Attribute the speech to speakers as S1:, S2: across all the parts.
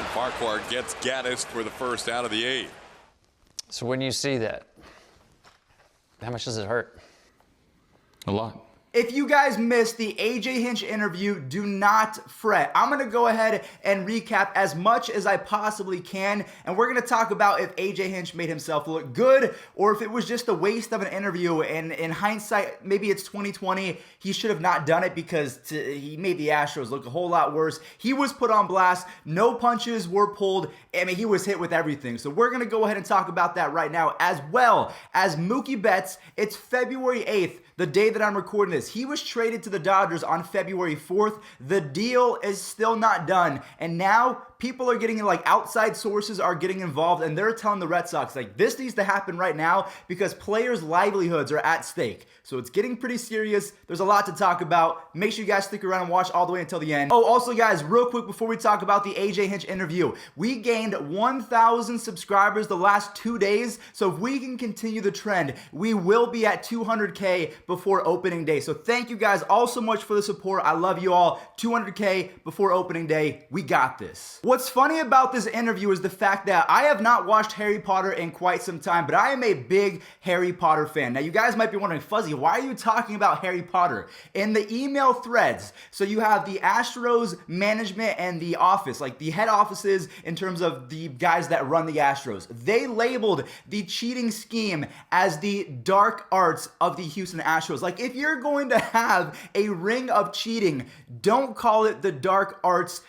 S1: Farquhar gets Gaddis for the first out of the 8th.
S2: So when you see that, how much does it hurt?
S3: A lot.
S4: If you guys missed the AJ Hinch interview, do not fret. I'm going to go ahead and recap as much as I possibly can, and we're going to talk about if AJ Hinch made himself look good or if it was just a waste of an interview, and in hindsight, maybe it's 2020, he should have not done it because he made the Astros look a whole lot worse. He was put on blast. No punches were pulled. I mean, he was hit with everything. So we're going to go ahead and talk about that right now, as well as Mookie Betts. It's February 8th. The day that I'm recording this. He was traded to the Dodgers on February 4th. The deal is still not done. And now people are getting, like, outside sources are getting involved, and they're telling the Red Sox, like, this needs to happen right now because players' livelihoods are at stake. So it's getting pretty serious. There's a lot to talk about. Make sure you guys stick around and watch all the way until the end. Oh, also, guys, real quick before we talk about the AJ Hinch interview, we gained 1,000 subscribers the last 2 days. So if we can continue the trend, we will be at 200K before opening day. So thank you guys all so much for the support. I love you all. 200K before opening day. We got this. What's funny about this interview is the fact that I have not watched Harry Potter in quite some time, but I am a big Harry Potter fan. Now, you guys might be wondering, Fuzzy, why are you talking about Harry Potter? In the email threads, so you have the Astros management and the office, like the head offices in terms of the guys that run the Astros. They labeled the cheating scheme as the dark arts of the Houston Astros. Like, if you're going to have a ring of cheating, don't call it the dark arts.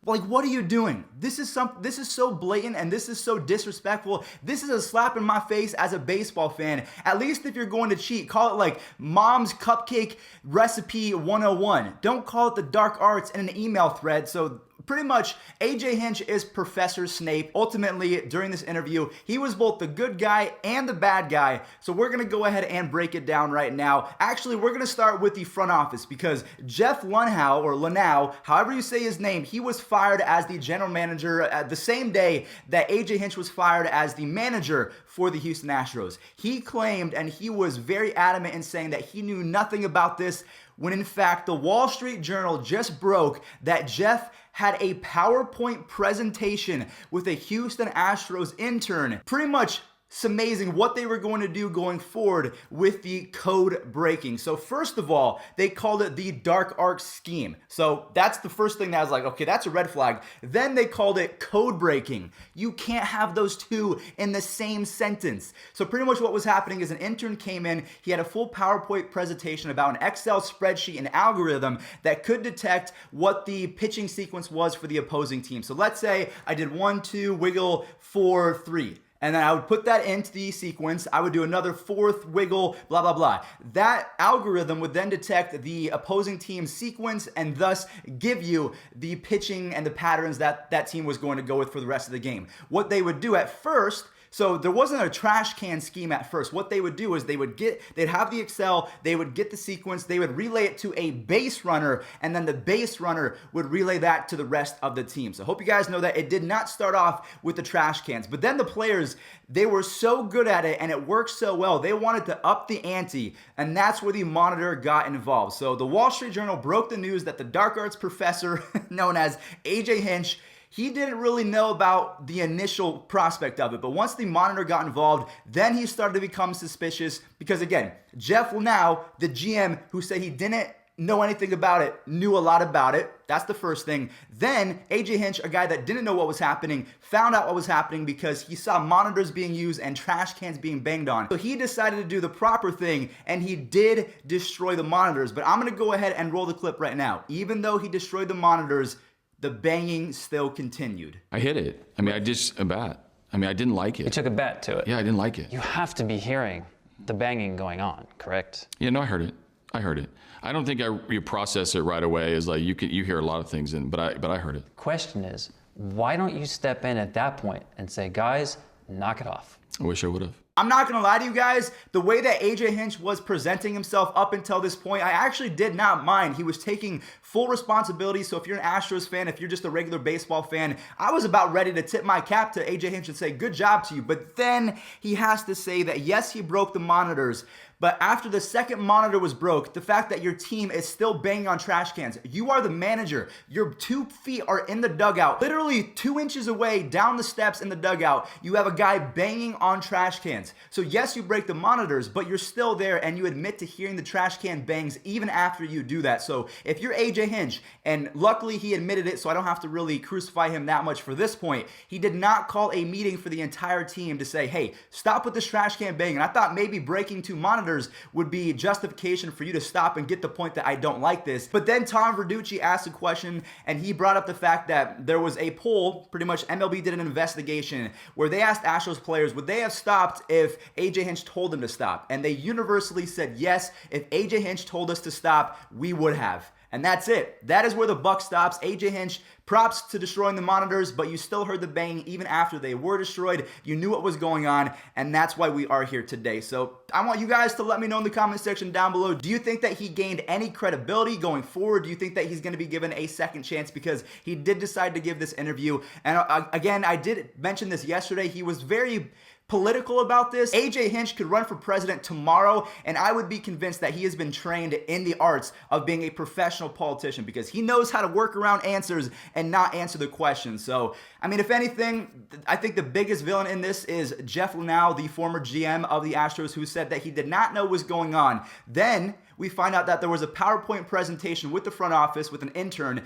S4: Like, what are you doing? This is so blatant, and this is so disrespectful. This is a slap in my face as a baseball fan. At least if you're going to cheat, call it like Mom's Cupcake Recipe 101. Don't call it the dark arts in an email thread. So pretty much, AJ Hinch is Professor Snape. Ultimately, during this interview, he was both the good guy and the bad guy. So we're going to go ahead and break it down right now. Actually, we're going to start with the front office because Jeff Lunau, or Lunau, however you say his name, he was fired as the general manager the same day that AJ Hinch was fired as the manager for the Houston Astros. He claimed, and he was very adamant in saying that he knew nothing about this, when in fact the Wall Street Journal just broke that Jeff had a PowerPoint presentation with a Houston Astros intern, pretty much amazing what they were going to do going forward with the code breaking. So first of all, they called it the dark arts scheme. So that's the first thing that I was like, okay, that's a red flag. Then they called it code breaking. You can't have those two in the same sentence. So pretty much what was happening is an intern came in, he had a full PowerPoint presentation about an Excel spreadsheet and algorithm that could detect what the pitching sequence was for the opposing team. So let's say I did 1, 2, wiggle, 4, 3. And then I would put that into the sequence. I would do another 4th wiggle, blah, blah, blah. That algorithm would then detect the opposing team's sequence and thus give you the pitching and the patterns that that team was going to go with for the rest of the game. What they would do at first, so there wasn't a trash can scheme at first. What they would do is they'd have the Excel, they would get the sequence, they would relay it to a base runner, and then the base runner would relay that to the rest of the team. So I hope you guys know that it did not start off with the trash cans. But then the players, they were so good at it and it worked so well, they wanted to up the ante, and that's where the monitor got involved. So the Wall Street Journal broke the news that the dark arts professor, known as AJ Hinch, he didn't really know about the initial prospect of it, but once the monitor got involved, then he started to become suspicious because, again, Jeff Lunau, the GM who said he didn't know anything about it, knew a lot about it. That's the first thing. Then AJ Hinch, a guy that didn't know what was happening, found out what was happening because he saw monitors being used and trash cans being banged on. So he decided to do the proper thing, and he did destroy the monitors. But I'm going to go ahead and roll the clip right now. Even though he destroyed the monitors, the banging still continued.
S3: I hit it. I mean, a bat. I mean, I didn't like it.
S2: You took a bat to it.
S3: Yeah, I didn't like it.
S2: You have to be hearing the banging going on, correct?
S3: Yeah, no, I heard it. I don't think you process it right away. Is like you hear a lot of things, but I heard it.
S2: Question is, why don't you step in at that point and say, guys, knock it off?
S3: I wish I would have.
S4: I'm not going to lie to you guys, the way that AJ Hinch was presenting himself up until this point, I actually did not mind. He was taking full responsibility. So if you're an Astros fan, if you're just a regular baseball fan, I was about ready to tip my cap to AJ Hinch and say, good job to you. But then he has to say that, yes, he broke the monitors, But after the second monitor was broke, the fact that your team is still banging on trash cans, you are the manager. Your 2 feet are in the dugout, literally 2 inches away down the steps in the dugout. You have a guy banging on trash cans. So yes, you break the monitors, but you're still there and you admit to hearing the trash can bangs even after you do that. So if you're AJ Hinch, and luckily he admitted it, so I don't have to really crucify him that much for this point, he did not call a meeting for the entire team to say, hey, stop with this trash can banging. And I thought maybe breaking 2 monitors would be justification for you to stop and get the point that I don't like this. But then Tom Verducci asked a question and he brought up the fact that there was a poll, pretty much MLB did an investigation where they asked Astros players, would they have stopped if AJ Hinch told them to stop? And they universally said yes, if AJ Hinch told us to stop, we would have. And that's it. That is where the buck stops. AJ Hinch, props to destroying the monitors, but you still heard the banging even after they were destroyed. You knew what was going on, and that's why we are here today. So I want you guys to let me know in the comment section down below. Do you think that he gained any credibility going forward? Do you think that he's going to be given a second chance? Because he did decide to give this interview. And again, I did mention this yesterday. He was very political about this. AJ Hinch could run for president tomorrow, and I would be convinced that he has been trained in the arts of being a professional politician because he knows how to work around answers and not answer the questions. So, I mean, if anything, I think the biggest villain in this is Jeff Lunau, the former GM of the Astros, who said that he did not know what was going on. Then we find out that there was a PowerPoint presentation with the front office with an intern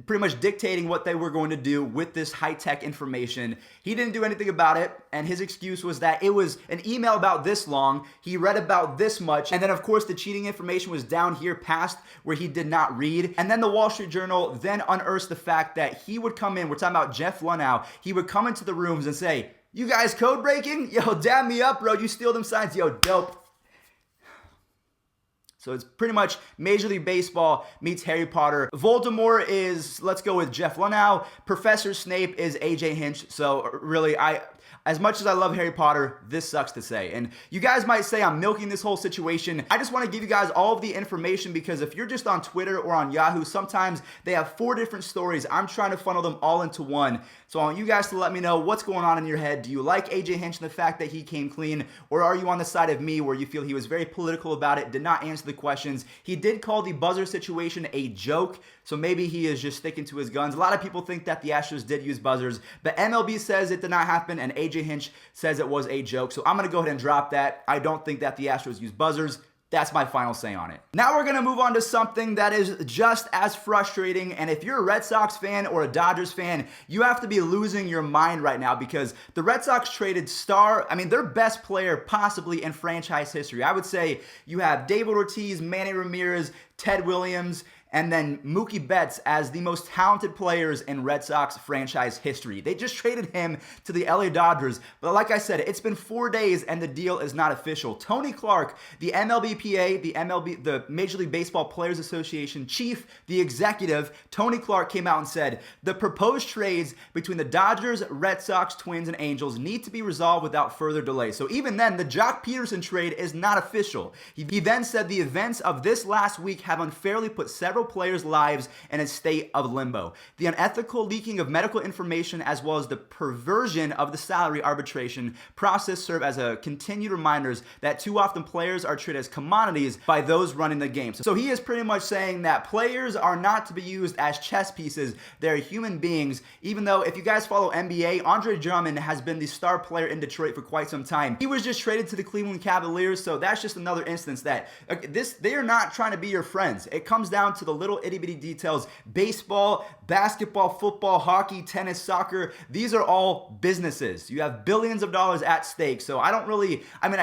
S4: pretty much dictating what they were going to do with this high-tech information. He didn't do anything about it, and his excuse was that it was an email about this long, he read about this much, and then of course the cheating information was down here past where he did not read. And then the Wall Street Journal then unearths the fact that he would come in, we're talking about Jeff Lunau, he would come into the rooms and say, "You guys code breaking? Yo, dab me up, bro, you steal them signs, yo, dope." So it's pretty much Major League Baseball meets Harry Potter. Voldemort is, let's go with Jeff Lunau. Professor Snape is AJ Hinch. So really, as much as I love Harry Potter, this sucks to say. And you guys might say I'm milking this whole situation. I just want to give you guys all of the information because if you're just on Twitter or on Yahoo, sometimes they have 4 different stories. I'm trying to funnel them all into one. So I want you guys to let me know what's going on in your head. Do you like AJ Hinch and the fact that he came clean? Or are you on the side of me where you feel he was very political about it, did not answer the questions? He did call the buzzer situation a joke, so maybe he is just sticking to his guns. A lot of people think that the Astros did use buzzers, but MLB says it did not happen, and AJ Hinch says it was a joke. So I'm going to go ahead and drop that. I don't think that the Astros use buzzers. That's my final say on it. Now we're going to move on to something that is just as frustrating, and if you're a Red Sox fan or a Dodgers fan, you have to be losing your mind right now because the Red Sox traded their best player possibly in franchise history. I would say you have David Ortiz, Manny Ramirez, Ted Williams, and then Mookie Betts as the most talented players in Red Sox franchise history. They just traded him to the LA Dodgers, but like I said, it's been 4 days and the deal is not official. Tony Clark, the MLBPA, the Major League Baseball Players Association chief, the executive, Tony Clark came out and said, the proposed trades between the Dodgers, Red Sox, Twins, and Angels need to be resolved without further delay. So even then, the Jock Peterson trade is not official. He then said the events of this last week have unfairly put several players' lives in a state of limbo. The unethical leaking of medical information as well as the perversion of the salary arbitration process serve as a continued reminders that too often players are treated as commodities by those running the game. So he is pretty much saying that players are not to be used as chess pieces. They're human beings, even though if you guys follow NBA, Andre Drummond has been the star player in Detroit for quite some time. He was just traded to the Cleveland Cavaliers, so that's just another instance that they are not trying to be your friends. It comes down to the little itty-bitty details. Baseball, basketball, football, hockey, tennis, soccer, these are all businesses. You have billions of dollars at stake. So I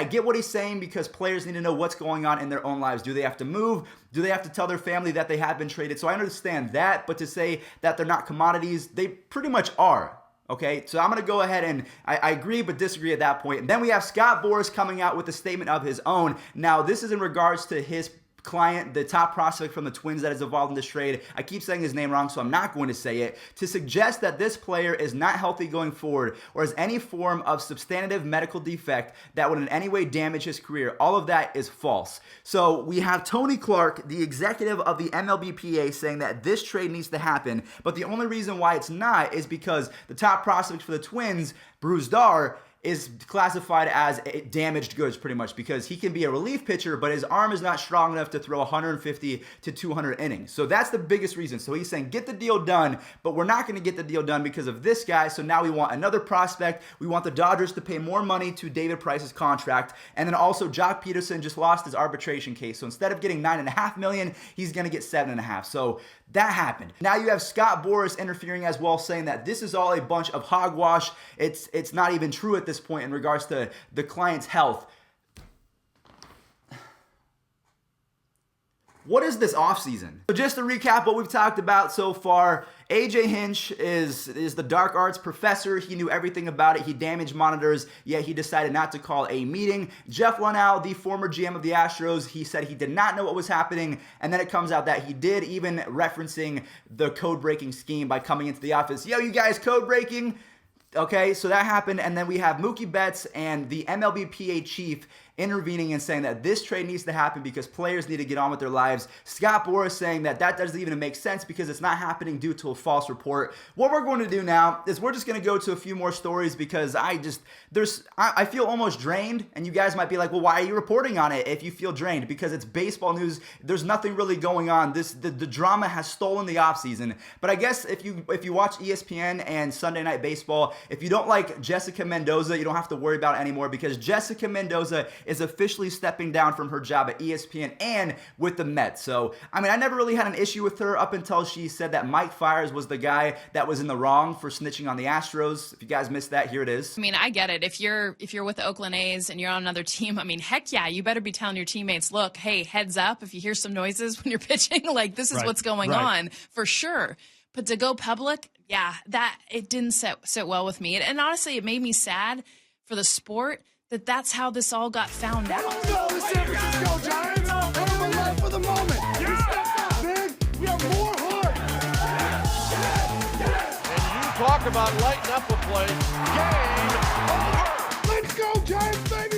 S4: get what he's saying because players need to know what's going on in their own lives. Do they have to move? Do they have to tell their family that they have been traded? So I understand that, but to say that they're not commodities, they pretty much are. Okay, so I'm going to go ahead and I agree but disagree at that point. And then we have Scott Boras coming out with a statement of his own. Now, this is in regards to his client, the top prospect from the Twins that is involved in this trade. I keep saying his name wrong, so I'm not going to say it. To suggest that this player is not healthy going forward or has any form of substantive medical defect that would in any way damage his career, all of that is false. So we have Tony Clark, the executive of the MLBPA, saying that this trade needs to happen, but the only reason why it's not is because the top prospect for the Twins, Bruce Dar, is classified as damaged goods pretty much, because he can be a relief pitcher, but his arm is not strong enough to throw 150 to 200 innings. So that's the biggest reason. So he's saying, get the deal done, but we're not going to get the deal done because of this guy. So now we want another prospect. We want the Dodgers to pay more money to David Price's contract. And then also Jock Peterson just lost his arbitration case. So instead of getting $9.5 million, he's going to get $7.5. So that happened. Now you have Scott Boras interfering as well, saying that this is all a bunch of hogwash. It's not even true at this point in regards to the client's health. What is this offseason? So just to recap what we've talked about so far, AJ Hinch is the dark arts professor. He knew everything about it. He damaged monitors, yet he decided not to call a meeting. Jeff Lunau, the former GM of the Astros, he said he did not know what was happening, and then it comes out that he did, even referencing the code-breaking scheme by coming into the office. Yo, you guys code-breaking? Okay, so that happened, and then we have Mookie Betts and the MLB PA chief intervening and saying that this trade needs to happen because players need to get on with their lives. Scott Boras saying that doesn't even make sense because it's not happening due to a false report. What we're going to do now is we're just going to go to a few more stories because I feel almost drained, and you guys might be like, well, why are you reporting on it if you feel drained? Because it's baseball news. There's nothing really going on. The drama has stolen the offseason. But I guess if you watch ESPN and Sunday Night Baseball, if you don't like Jessica Mendoza, you don't have to worry about it anymore because Jessica Mendoza is officially stepping down from her job at ESPN and with the Mets. So, I mean, I never really had an issue with her up until she said that Mike Fiers was the guy that was in the wrong for snitching on the Astros. If you guys missed that, here it is.
S5: I mean, I get it. If you're with the Oakland A's and you're on another team, I mean, heck yeah, you better be telling your teammates, look, hey, heads up, if you hear some noises when you're pitching, like this is what's going on for sure. But to go public, yeah, that it didn't sit well with me. And honestly, it made me sad for the sport that's how this all got found out.
S6: The San Francisco Giants are alive for the moment. Yeah. We stepped up big. We have more heart.
S7: And you talk about lighting up a play. Game over.
S6: Let's go, Giants, baby.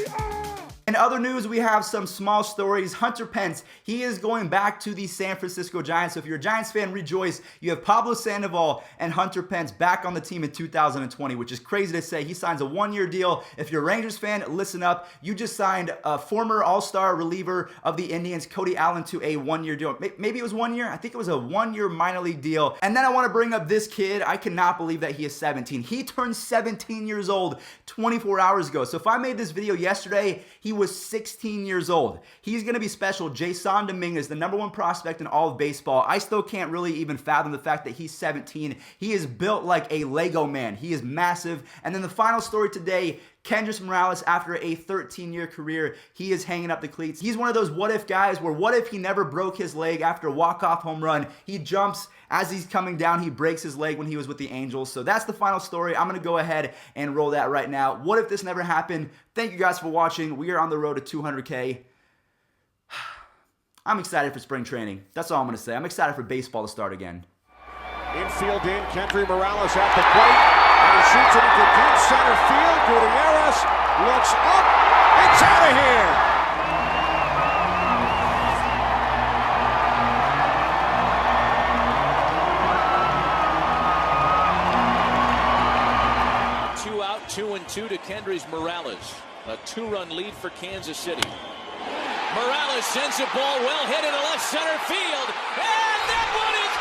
S4: In other news, we have some small stories. Hunter Pence, he is going back to the San Francisco Giants. So if you're a Giants fan, rejoice. You have Pablo Sandoval and Hunter Pence back on the team in 2020, which is crazy to say. He signs a one-year deal. If you're a Rangers fan, listen up. You just signed a former all-star reliever of the Indians, Cody Allen, to a one-year deal. Maybe it was 1 year. I think it was a one-year minor league deal. And then I want to bring up this kid. I cannot believe that he is 17. He turned 17 years old 24 hours ago. So if I made this video yesterday, he was 16 years old. He's going to be special. Jason Dominguez, the #1 prospect in all of baseball. I still can't really even fathom the fact that he's 17. He is built like a Lego man. He is massive. And then the final story today, Kendrys Morales, after a 13-year career, he is hanging up the cleats. He's one of those what-if guys where what if he never broke his leg after a walk-off home run? He jumps as he's coming down. He breaks his leg when he was with the Angels. So that's the final story. I'm going to go ahead and roll that right now. What if this never happened? Thank you guys for watching. We are on the road to 200K. I'm excited for spring training. That's all I'm going to say. I'm excited for baseball to start again.
S7: Infield in, Kendrys Morales at the plate. And he shoots it into deep center field. Gutierrez looks up. It's out of here.
S8: Two out, 2-2 to Kendrys Morales. A 2-run lead for Kansas City. Morales sends a ball well hit into left center field. And that one is